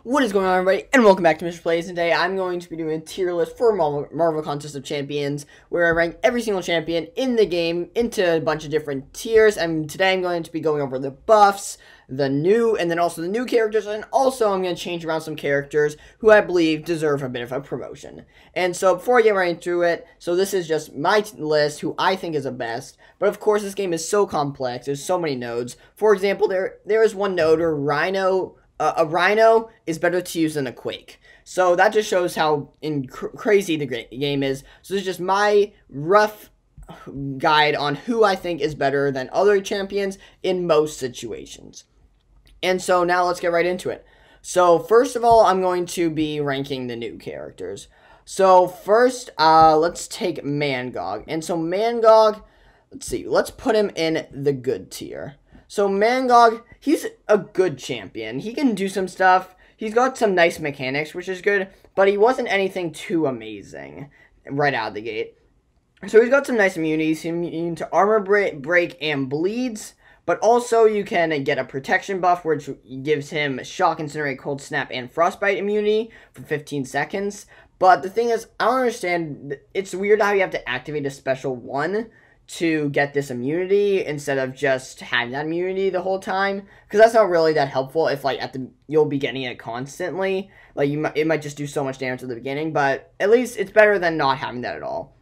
What is going on, everybody, and welcome back to Mr. Plays. And today I'm going to be doing a tier list for Marvel Contest of Champions, where I rank every single champion in the game into a bunch of different tiers. And today I'm going to be going over the buffs, and then also the new characters, and also I'm going to change around some characters who I believe deserve a bit of a promotion. And so before I get right into it, so this is just my list, who I think is the best. But of course, this game is so complex. There's so many nodes. For example, there is one node where a Rhino is better to use than a Quake. So that just shows how crazy the game is. So this is just my rough guide on who I think is better than other champions in most situations. And so now let's get right into it. So first of all, I'm going to be ranking the new characters. So first, let's take Mangog. And so Mangog, let's see, let's put him in the good tier. So Mangog, he's a good champion. He can do some stuff. He's got some nice mechanics, which is good, but he wasn't anything too amazing right out of the gate. So he's got some nice immunities. He's immune to armor break and bleeds, but also you can get a protection buff, which gives him shock, incinerate, cold snap, and frostbite immunity for 15 seconds. But the thing is, I don't understand. It's weird how you have to activate a special one to get this immunity instead of just having that immunity the whole time, because that's not really that helpful if like you'll be getting it constantly. Like it might just do so much damage at the beginning, but at least it's better than not having that at all.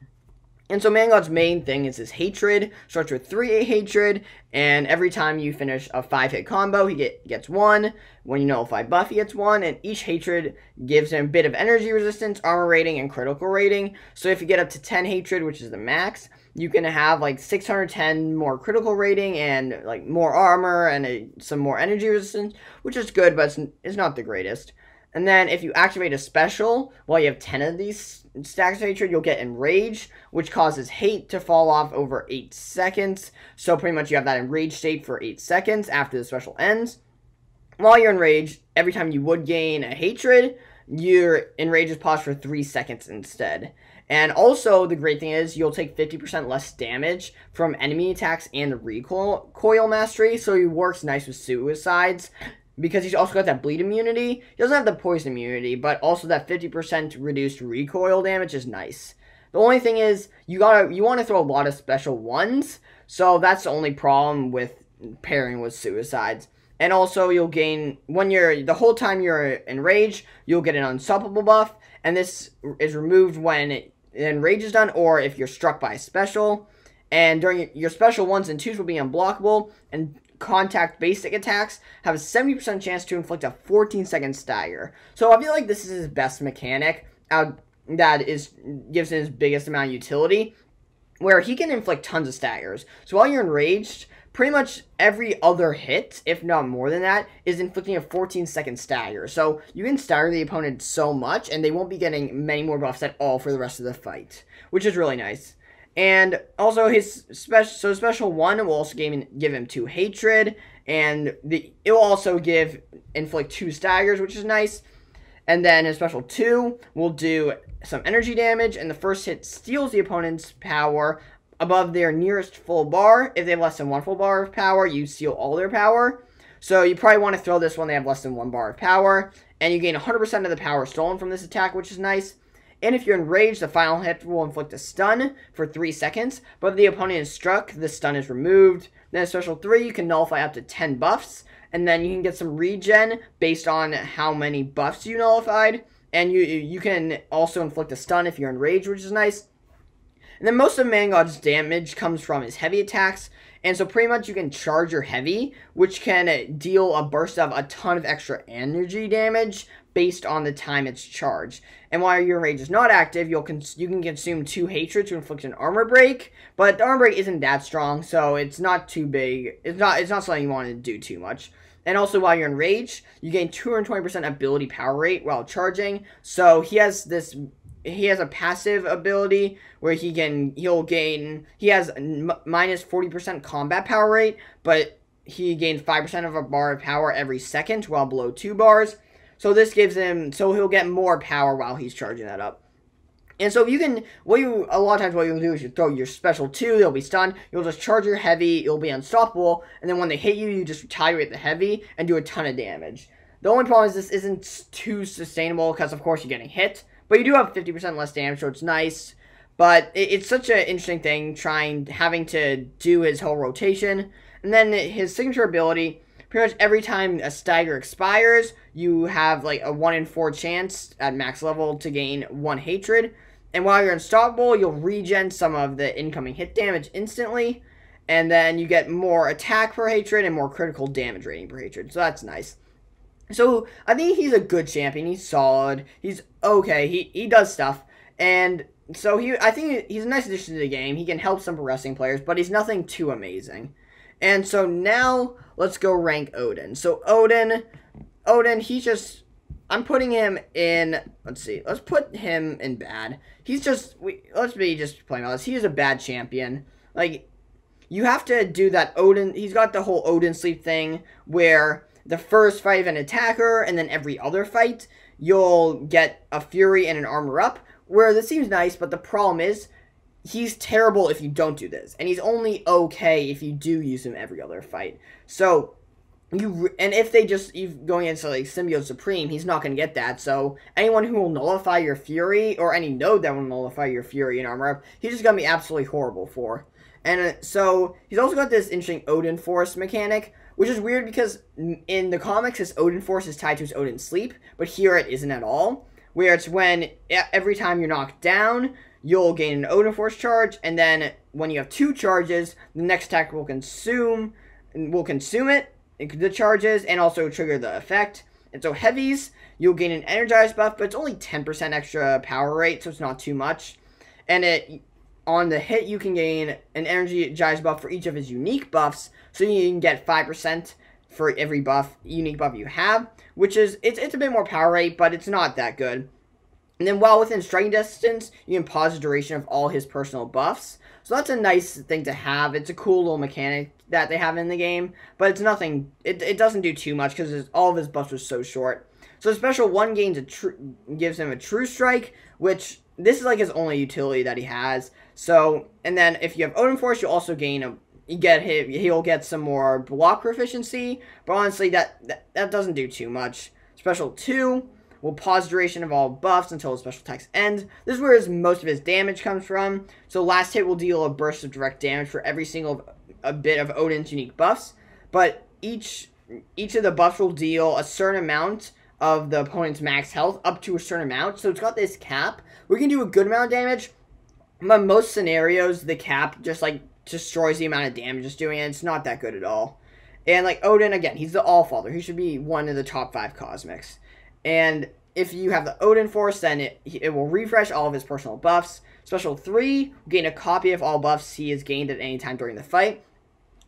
And so Mangog's main thing is his hatred. Starts with 3 hatred, and every time you finish a 5-hit combo, he gets 1. When you nullify buff, he gets 1, and each hatred gives him a bit of energy resistance, armor rating, and critical rating. So if you get up to 10 hatred, which is the max, you can have like 610 more critical rating and like more armor and some more energy resistance, which is good, but it's not the greatest. And then if you activate a special, while you have 10 of these stacks of hatred, you'll get Enrage, which causes hate to fall off over 8 seconds. So pretty much you have that enraged state for 8 seconds after the special ends. While you're enraged, every time you would gain a hatred, your enrage is paused for 3 seconds instead. And also, the great thing is, you'll take 50% less damage from enemy attacks and the recoil mastery, so he works nice with suicides, because he's also got that bleed immunity. He doesn't have the poison immunity, but also that 50% reduced recoil damage is nice. The only thing is, you want to throw a lot of special ones, so that's the only problem with pairing with suicides. And also, you'll gain, the whole time you're enraged, you'll get an unstoppable buff, and this is removed when enrage is done, or if you're struck by a special. And during your special 1s and 2s will be unblockable, and contact basic attacks have a 70% chance to inflict a 14-second stagger. So I feel like this is his best mechanic that gives him his biggest amount of utility, where he can inflict tons of staggers. So while you're enraged, pretty much every other hit, if not more than that, is inflicting a 14-second stagger. So you can stagger the opponent so much, and they won't be getting many more buffs at all for the rest of the fight, which is really nice. And also his special 1 will also give him 2 hatred, and it will also inflict 2 staggers, which is nice. And then his special 2 will do some energy damage, and the first hit steals the opponent's power above their nearest full bar. If they have less than 1 full bar of power, you steal all their power. So you probably want to throw this when they have less than 1 bar of power, and you gain 100% of the power stolen from this attack, which is nice. And if you're enraged, the final hit will inflict a stun for 3 seconds, but if the opponent is struck, the stun is removed. Then a special 3, you can nullify up to 10 buffs, and then you can get some regen based on how many buffs you nullified, and you can also inflict a stun if you're enraged, which is nice. And then most of Mangog's damage comes from his heavy attacks, and so pretty much you can charge your heavy, which can deal a burst of a ton of extra energy damage based on the time it's charged. And while your enrage is not active, you can consume 2 hatred to inflict an armor break, but the armor break isn't that strong, so it's not too big. It's not something you want to do too much. And also, while you're enraged, you gain 220% ability power rate while charging. So he has a passive ability where he has minus 40% combat power rate, but he gains 5% of a bar of power every second while below 2 bars. So this gives him, so he'll get more power while he's charging that up. And so you can, a lot of times what you'll do is you throw your special 2, they'll be stunned, you'll just charge your heavy, you'll be unstoppable, and then when they hit you, you just retaliate the heavy and do a ton of damage. The only problem is this isn't too sustainable because, of course, you're getting hit. But you do have 50% less damage, so it's nice. But it's such an interesting thing having to do his whole rotation. And then his signature ability, pretty much every time a stagger expires, you have like a 1 in 4 chance at max level to gain 1 hatred. And while you're unstoppable, you'll regen some of the incoming hit damage instantly. And then you get more attack per hatred and more critical damage rating per hatred. So that's nice. So I think he's a good champion. He's solid. He's okay. He does stuff. And so I think he's a nice addition to the game. He can help some wrestling players, but he's nothing too amazing. And so now let's go rank Odin. So Odin, he's just, I'm putting him in, let's see, let's put him in bad. He's just, let's be just playing about this. He is a bad champion. Like, you have to do that Odin, he's got the whole Odin sleep thing where the first fight of an attacker and then every other fight, you'll get a Fury and an Armor Up, where this seems nice, but the problem is, he's terrible if you don't do this, and he's only okay if you do use him every other fight. So, and if they just, going into like Symbiote Supreme, he's not going to get that, so anyone who will nullify your Fury, or any node that will nullify your Fury and Armor Up, he's just going to be absolutely horrible for. And so, he's also got this interesting Odin Force mechanic, which is weird because in the comics, his Odin Force is tied to his Odin Sleep, but here it isn't at all, where it's when every time you're knocked down, you'll gain an Odin Force charge, and then when you have 2 charges, the next attack will consume it, the charges, and also trigger the effect. And so heavies, you'll gain an energized buff, but it's only 10% extra power rate, so it's not too much. And on the hit, you can gain an energized buff for each of his unique buffs, so you can get 5% for every unique buff you have, which is, it's a bit more power rate, but it's not that good. And then while within striking distance, you can pause the duration of all his personal buffs. So that's a nice thing to have. It's a cool little mechanic that they have in the game, but it's nothing, it doesn't do too much because all of his buffs are so short. So special 1 gives him a True Strike, which this is like his only utility that he has. So, and then if you have Odin Force, you'll also gain he'll get some more block proficiency, but honestly that doesn't do too much. Special 2 will pause duration of all buffs until his special attacks end. This is where most of his damage comes from. So last hit will deal a burst of direct damage for every single bit of Odin's unique buffs, but each of the buffs will deal a certain amount of the opponent's max health up to a certain amount. So it's got this cap. We can do a good amount of damage, but in most scenarios the cap just like destroys the amount of damage it's doing, and it's not that good at all. And like Odin, again, he's the Allfather. He should be one of the top 5 cosmics. And if you have the Odin Force, then it will refresh all of his personal buffs. Special 3 will gain a copy of all buffs he has gained at any time during the fight.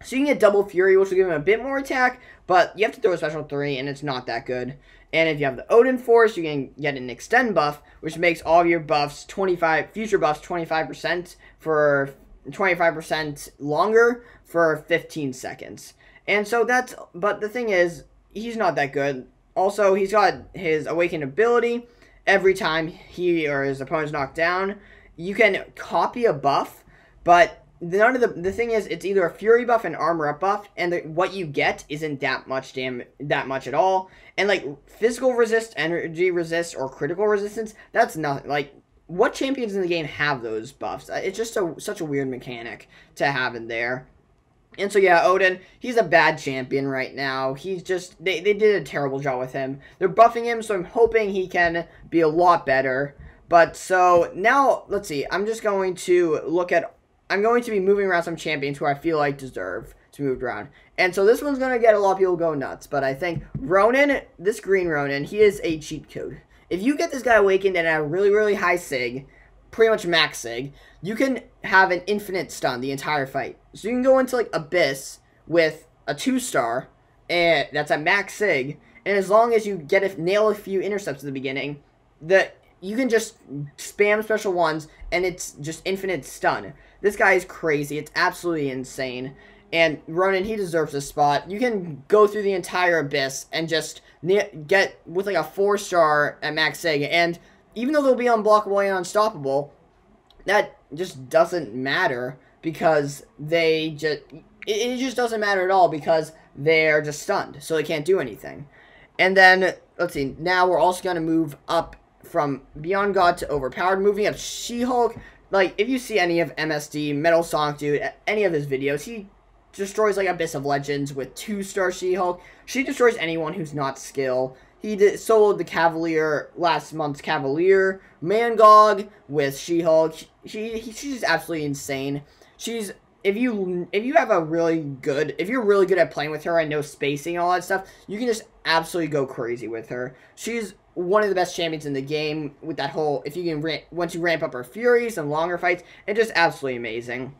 So you can get double Fury, which will give him a bit more attack, but you have to throw a special 3, and it's not that good. And if you have the Odin Force, you can get an Extend buff, which makes all of your buffs future buffs 25% for 25% longer for 15 seconds. And so but the thing is, he's not that good. Also, he's got his Awakened ability. Every time he or his opponent is knocked down, you can copy a buff, but the thing is, it's either a Fury buff and Armor Up buff, and what you get isn't that much at all. And like physical resist, energy resist, or critical resistance, that's nothing. Like, what champions in the game have those buffs? It's just such a weird mechanic to have in there. And so yeah, Odin, he's a bad champion right now. He's just, they did a terrible job with him. They're buffing him, so I'm hoping he can be a lot better. But so now, let's see, I'm going to be moving around some champions who I feel like deserve to move around. And so this one's going to get a lot of people go nuts, but I think Ronan, this green Ronan, he is a cheat code. If you get this guy awakened and at a really, really high sig, pretty much max sig, you can have an infinite stun the entire fight. So you can go into like Abyss with a 2-star, and that's a max sig, and as long as you nail a few intercepts at the beginning, you can just spam special ones, and it's just infinite stun. This guy is crazy. It's absolutely insane. And Ronan, he deserves a spot. You can go through the entire Abyss and just get with like a 4-star at max sig, and even though they'll be unblockable and unstoppable, that just doesn't matter because it just doesn't matter at all because they're just stunned, so they can't do anything. And then, let's see, now we're also going to move up from Beyond God to Overpowered, moving up She-Hulk. Like, if you see any of MSD, Metal Sonic Dude, any of his videos, he destroys, like, Abyss of Legends with 2-star She-Hulk. She destroys anyone who's not skill. He soloed the Cavalier, last month's Cavalier, Mangog with She-Hulk. She's just absolutely insane. She's, if you have a really good, if you're really good at playing with her and know spacing and all that stuff, you can just absolutely go crazy with her. She's one of the best champions in the game with that whole, if you can, once you ramp up her Furies and longer fights, it's just absolutely amazing.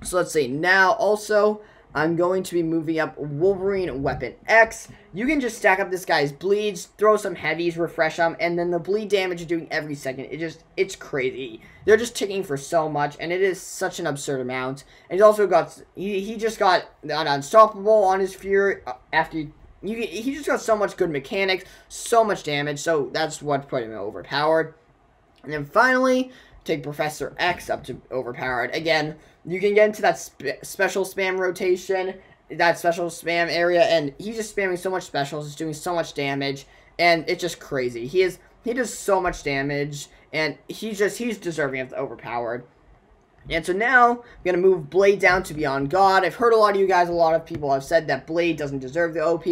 So let's see, now also, I'm going to be moving up Wolverine Weapon X. You can just stack up this guy's bleeds, throw some heavies, refresh them, and then the bleed damage you're doing every second, it's crazy. They're just ticking for so much, and it is such an absurd amount. And he's also got, he just got Unstoppable on his Fury, after, he just got so much good mechanics, so much damage, so that's what put him overpowered. And then finally, take Professor X up to overpowered. Again, you can get into that special spam rotation, that special spam area, and he's just spamming so much specials, it's doing so much damage, and it's just crazy. He does so much damage, and he's deserving of the overpowered. And so now, I'm going to move Blade down to Beyond God. I've heard a lot of people have said that Blade doesn't deserve the OP,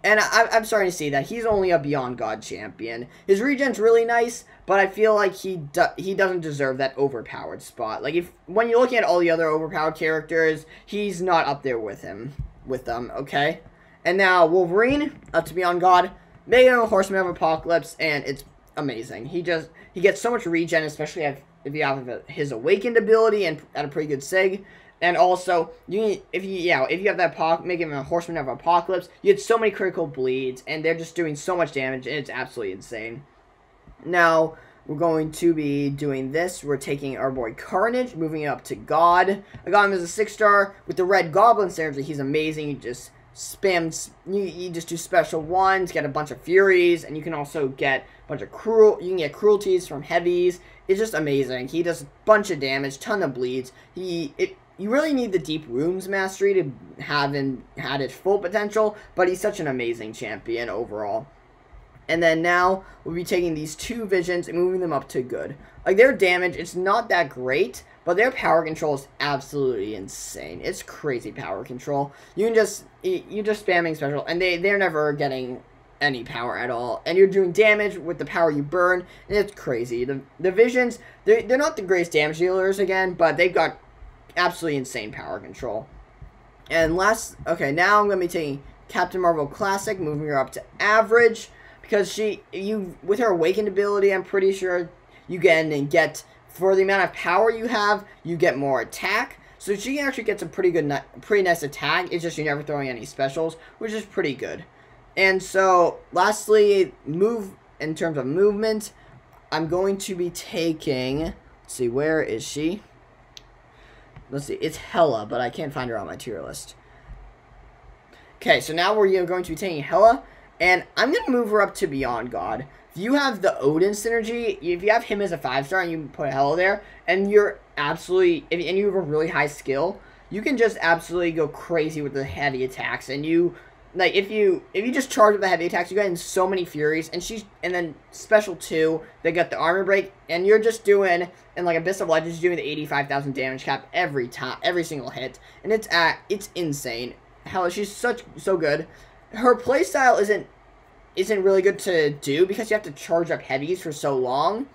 and I'm starting to see that. He's only a Beyond God champion. His regen's really nice, but I feel like he doesn't deserve that overpowered spot. Like, when you're looking at all the other overpowered characters, he's not up there with them, okay? And now, Wolverine, up to Beyond God, making him a Horseman of Apocalypse, and it's amazing. He gets so much regen, especially if you have his Awakened ability and at a pretty good sig. And also, if you have that make him a Horseman of Apocalypse, you get so many critical bleeds, and they're just doing so much damage, and it's absolutely insane. Now, we're going to be doing this. We're taking our boy Carnage, moving up to God. I got him as a 6-star. With the Red Goblin synergy, he's amazing. You just spam, you just do special ones, get a bunch of Furies, and you can also get a bunch of you can get cruelties from heavies. It's just amazing. He does a bunch of damage, ton of bleeds. You really need the Deep Wounds mastery to have him at its full potential, but he's such an amazing champion overall. And then now, we'll be taking these 2 Visions and moving them up to good. Like, their damage, it's not that great, but their power control is absolutely insane. It's crazy power control. You're just spamming special, and they're never getting any power at all. And you're doing damage with the power you burn, and it's crazy. The Visions, they're not the greatest damage dealers again, but they've got absolutely insane power control. And okay, now I'm going to be taking Captain Marvel Classic, moving her up to average, because with her Awakened ability, I'm pretty sure you get, for the amount of power you have, you get more attack. So she actually gets a pretty nice attack. It's just you're never throwing any specials, which is pretty good. And so, lastly, in terms of movement, I'm going to be taking, let's see, where is she? Let's see, it's Hela, but I can't find her on my tier list. Okay, so now we're going to be taking Hela, and I'm going to move her up to Beyond God. If you have the Odin synergy, if you have him as a 5-star and you put Hela there, and you're absolutely, and you have a really high skill, you can just absolutely go crazy with the heavy attacks, and like, if you just charge with the heavy attacks, you get in so many Furies, and then special 2, they got the armor break, and you're just doing, and like Abyss of Legends, doing the 85,000 damage cap every single hit, and it's insane. Hell, she's so good. Her playstyle isn't really good to do, because you have to charge up heavies for so long,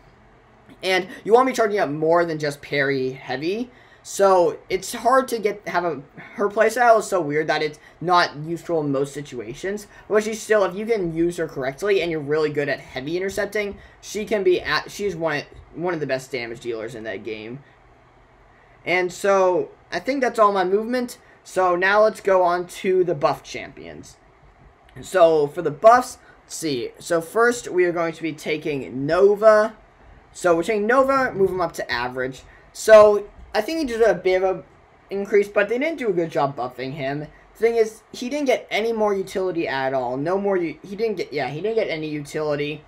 and you want to be charging up more than just parry heavy. So, it's hard to her playstyle is so weird that it's not useful in most situations. But if you can use her correctly and you're really good at heavy intercepting, she's one of the best damage dealers in that game. And so, I think that's all my movement. So, now let's go on to the buff champions. So, for the buffs, let's see. So, first, we are going to be taking Nova. So, we're taking Nova, move him up to average. So, I think he did a bit of an increase, but they didn't do a good job buffing him. The thing is, he didn't get any more utility at all. He didn't get any utility.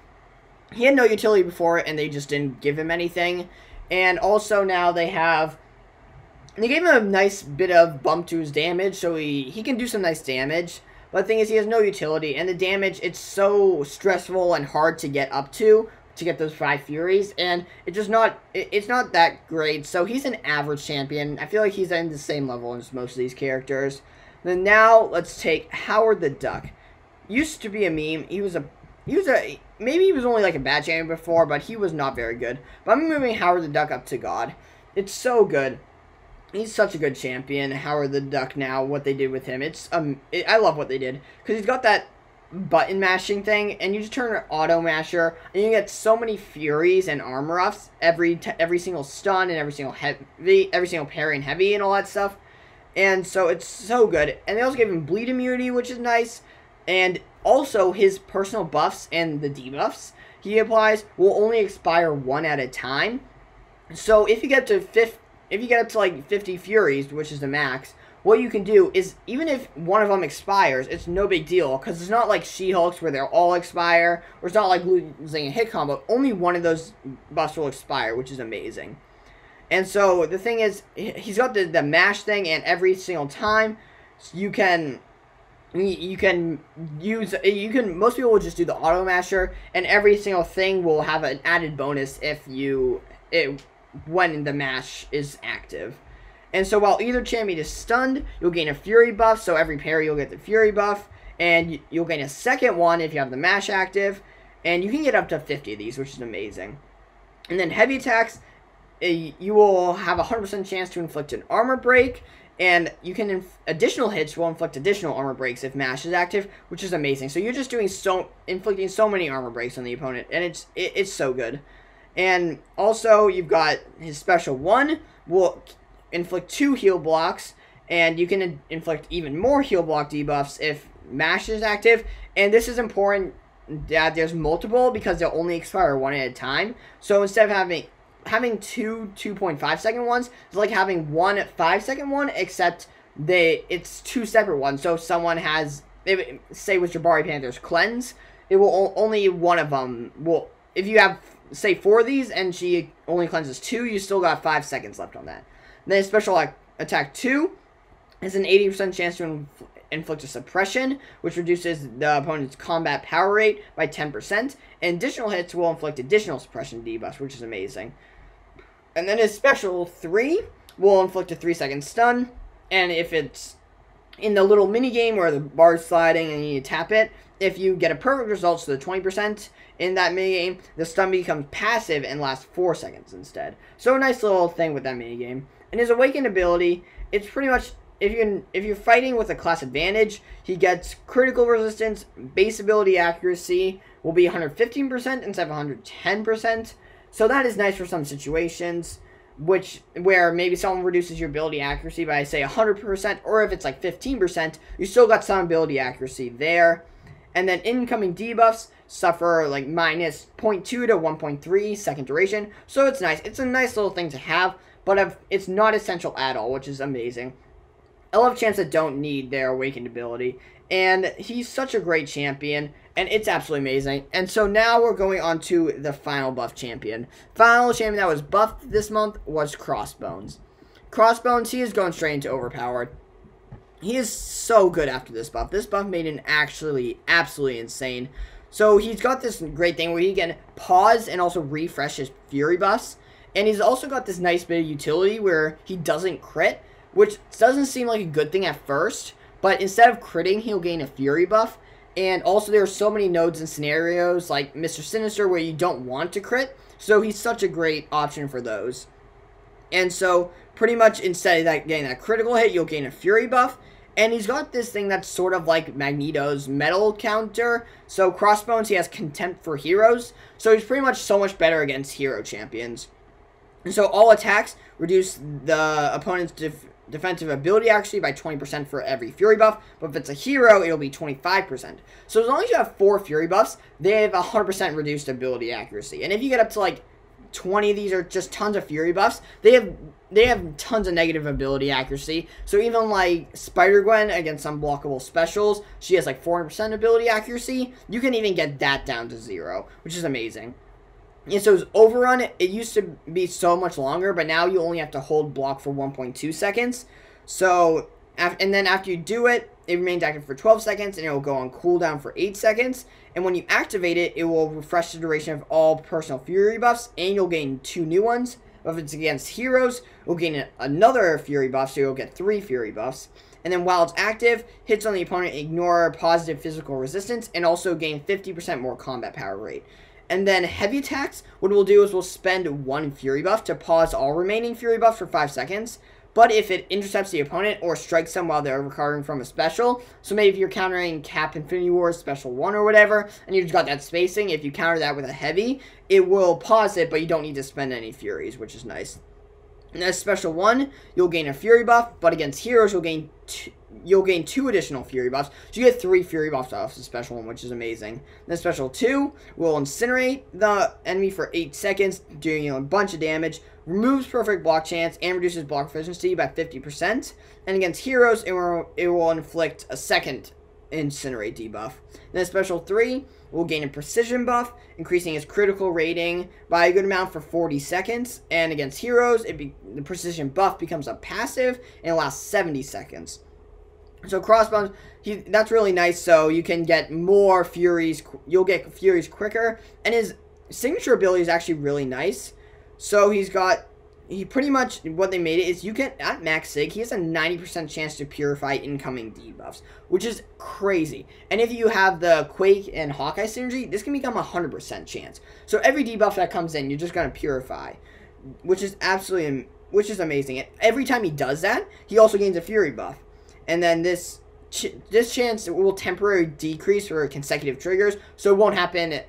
He had no utility before, and they just didn't give him anything. And also now they gave him a nice bit of bump to his damage, so he can do some nice damage. But the thing is, he has no utility, and the damage, it's so stressful and hard to get up to get those 5 Furies, and it's not that great. So he's an average champion. I feel like he's in the same level as most of these characters. Then now let's take Howard the Duck. Used to be a meme. Maybe he was only like a bad champion before, but he was not very good. But I'm moving Howard the Duck up to God. It's so good. He's such a good champion, Howard the Duck. Now what they did with him, I love what they did, because he's got that button mashing thing, and you just turn an auto masher, and you get so many Furies and armor ups every single stun and every single parry and heavy and all that stuff. And so it's so good. And they also gave him bleed immunity, which is nice. And also his personal buffs and the debuffs he applies will only expire 1 at a time. So if you get up to like 50 Furies, which is the max, what you can do is, even if one of them expires, it's no big deal, because it's not like She-Hulk's where they'll all expire, or it's not like losing a hit combo. Only one of those buffs will expire, which is amazing. And so the thing is, he's got the mash thing, and every single time most people will just do the auto masher, and every single thing will have an added bonus when the mash is active. And so while either champion is stunned, you'll gain a Fury buff, so every parry you'll get the Fury buff, and you'll gain a second one if you have the mash active, and you can get up to 50 of these, which is amazing. And then heavy attacks, you will have a 100% chance to inflict an armor break, and you can additional hits will inflict additional armor breaks if mash is active, which is amazing. So you're just inflicting so many armor breaks on the opponent, and it's so good. And also you've got his special 1 will inflict 2 heal blocks, and you can inflict even more heal block debuffs if mash is active. And this is important that there's multiple, because they'll only expire 1 at a time. So instead of having two 2.5 second ones, it's like having 1 5-second one, except it's 2 separate ones. So if someone has, say with Jabari Panther's cleanse, it will only one of them will, if you have say 4 of these and she only cleanses 2, you still got 5 seconds left on that. And then special attack 2 has an 80% chance to inflict a suppression, which reduces the opponent's combat power rate by 10%. And additional hits will inflict additional suppression debuffs, which is amazing. And then his special 3 will inflict a 3-second stun. And if it's in the little mini game where the bar's sliding and you need to tap it, if you get a perfect result, so the 20% in that mini game, the stun becomes passive and lasts 4 seconds instead. So a nice little thing with that mini game. And his awakened ability, it's pretty much, if you're fighting with a class advantage, he gets critical resistance, base ability accuracy will be 115% instead of 110%. So that is nice for some situations, where maybe someone reduces your ability accuracy by, say, 100%, or if it's like 15%, you still got some ability accuracy there. And then incoming debuffs suffer like minus 0.2 to 1.3 second duration. So it's nice. It's a nice little thing to have, but it's not essential at all, which is amazing. I love champs that don't need their awakened ability, and he's such a great champion, and it's absolutely amazing. And so now we're going on to the final buff champion. Final champion that was buffed this month was Crossbones. Crossbones, he is going straight into overpowered. He is so good after this buff. This buff made him actually absolutely insane. So he's got this great thing where he can pause and also refresh his Fury buffs. And he's also got this nice bit of utility where he doesn't crit, which doesn't seem like a good thing at first. But instead of critting, he'll gain a Fury buff. And also there are so many nodes and scenarios like Mr. Sinister where you don't want to crit. So he's such a great option for those. And so pretty much instead of getting that critical hit, you'll gain a Fury buff. And he's got this thing that's sort of like Magneto's metal counter. So Crossbones, he has contempt for heroes. So he's pretty much so much better against hero champions. And so all attacks reduce the opponent's defensive ability accuracy by 20% for every Fury buff. But if it's a hero, it'll be 25%. So as long as you have 4 Fury buffs, they have 100% reduced ability accuracy. And if you get up to like 20 of these are just tons of Fury buffs, they have tons of negative ability accuracy. So even like Spider-Gwen against unblockable specials, she has like 400% ability accuracy. You can even get that down to 0, which is amazing. And so his overrun, it used to be so much longer, but now you only have to hold block for 1.2 seconds. So And then after you do it, it remains active for 12 seconds, and it will go on cooldown for 8 seconds. And when you activate it, it will refresh the duration of all personal Fury buffs, and you'll gain 2 new ones. If it's against heroes, you'll gain another Fury buff, so you'll get 3 Fury buffs. And then while it's active, hits on the opponent ignore positive physical resistance, and also gain 50% more combat power rate. And then heavy attacks, what we'll do is we'll spend 1 Fury buff to pause all remaining Fury buffs for 5 seconds. But if it intercepts the opponent or strikes them while they're recovering from a special, so maybe if you're countering Cap Infinity Wars Special 1 or whatever, and you've got that spacing, if you counter that with a heavy, it will pause it, but you don't need to spend any Furies, which is nice. And as Special 1, you'll gain a Fury buff, but against heroes, you'll gain 2 additional Fury buffs. So you get 3 Fury buffs off the Special 1, which is amazing. Then Special 2 will incinerate the enemy for 8 seconds, doing a bunch of damage, removes perfect block chance, and reduces block efficiency by 50%. And against heroes, it will inflict a second incinerate debuff. Then Special 3 will gain a precision buff, increasing its critical rating by a good amount for 40 seconds. And against heroes, the precision buff becomes a passive and it lasts 70 seconds. So Crossbones, that's really nice, so you can get more Furies. You'll get Furies quicker, and his signature ability is actually really nice. So he pretty much, what they made it is you can, at max sig, he has a 90% chance to purify incoming debuffs, which is crazy. And if you have the Quake and Hawkeye synergy, this can become a 100% chance. So every debuff that comes in, you're just going to purify, which is amazing. And every time he does that, he also gains a Fury buff. And then this chance will temporarily decrease for consecutive triggers, so it won't happen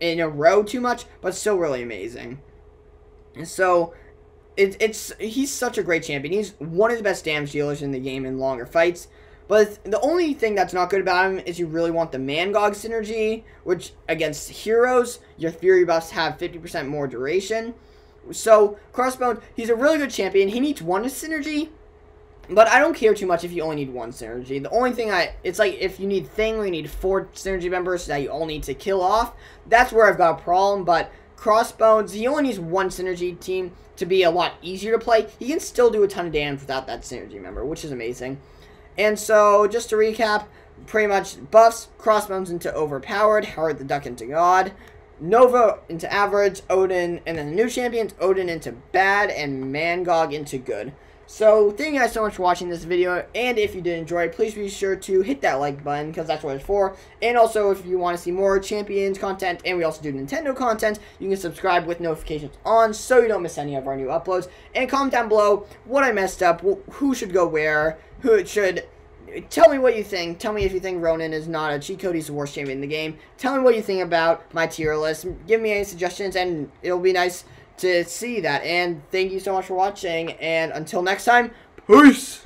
in a row too much, but still really amazing. And so he's such a great champion. He's one of the best damage dealers in the game in longer fights. But the only thing that's not good about him is you really want the Mangog synergy, which against heroes, your Fury buffs have 50% more duration. So Crossbone, he's a really good champion. He needs 1 synergy, but I don't care too much if you only need 1 synergy. The only thing it's like if you need Thing or you need 4 synergy members that you all need to kill off, that's where I've got a problem. But Crossbones, he only needs 1 synergy team to be a lot easier to play. He can still do a ton of damage without that synergy member, which is amazing. And so, just to recap, pretty much buffs Crossbones into overpowered, Howard the Duck into God, Nova into average, Odin, and then the new champions, Odin into bad, and Mangog into good. So, thank you guys so much for watching this video, and if you did enjoy, please be sure to hit that like button, because that's what it's for. And also, if you want to see more Champions content, and we also do Nintendo content, you can subscribe with notifications on, so you don't miss any of our new uploads. And comment down below what I messed up, who should go where, who it should. Tell me what you think. Tell me if you think Ronan is not a cheat code, he's the worst champion in the game. Tell me what you think about my tier list. Give me any suggestions, and it'll be nice to see that. And thank you so much for watching, and until next time, peace!